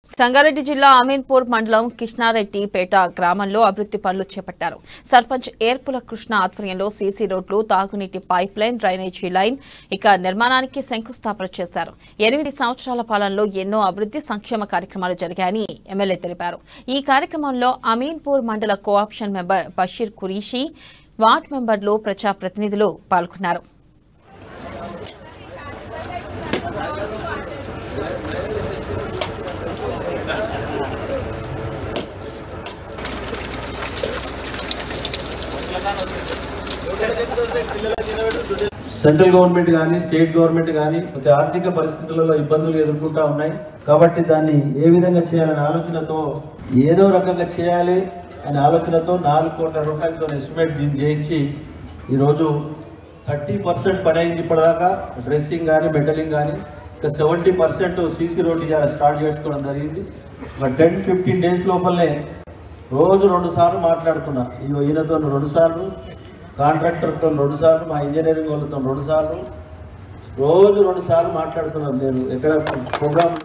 సంగారెడ్డి జిల్లా అమీన్పూర్ మండలం కృష్ణారెడ్డిపేట గ్రామంలో అభివృద్ధి పనులు చేపట్టారు. సర్పంచ్ ఏర్పుల కృష్ణ ఆధ్వర్యంలో సీసీ రోడ్లు, తాగునీటి పైప్ లైన్, డ్రైనేజీ లైన్ నిర్మాణానికి శంకుస్థాపన చేశారు. 8 సంవత్సరాల పాలనలో ఎన్నో అభివృద్ధి సంక్షేమ కార్యక్రమాలు జరిగాయని ఎమ్మెల్యే తెలిపారు. ఈ కార్యక్రమంలో అమీన్పూర్ మండల కోఆప్షన్ మెంబర్ బషీర్ ఖురీషీ, వార్డు మెంబర్లు, ప్రజాప్రతినిధులు పాల్గొన్నారు. సెంట్రల్ గవర్నమెంట్ కానీ స్టేట్ గవర్నమెంట్ కానీ ఆర్థిక పరిస్థితులలో ఇబ్బందులు ఎదుర్కొంటా ఉన్నాయి. కాబట్టి దాన్ని ఏ విధంగా చేయాలనే ఆలోచనతో ఏదో రకంగా చేయాలి అనే ఆలోచనతో 4 కోట్ల రూపాయలతో ఎస్టిమేట్ చేయించి ఈరోజు 30% పని అయింది. ఇప్పటిదాకా డ్రెస్సింగ్ కానీ మెటలింగ్ కానీ ఇంకా 70% సీసీ రోడ్ స్టార్ట్ చేసుకోవడం జరిగింది. 10-15 డేస్ లోపలనే రోజు 2 సార్లు మాట్లాడుతున్నా. ఈయనతో 2 సార్లు, కాంట్రాక్టర్తో 2 సార్లు, మా ఇంజనీరింగ్ వాళ్ళతో 2 సార్లు, రోజు 2 సార్లు మాట్లాడుతున్నాను. నేను ఎక్కడ ప్రోగ్రామ్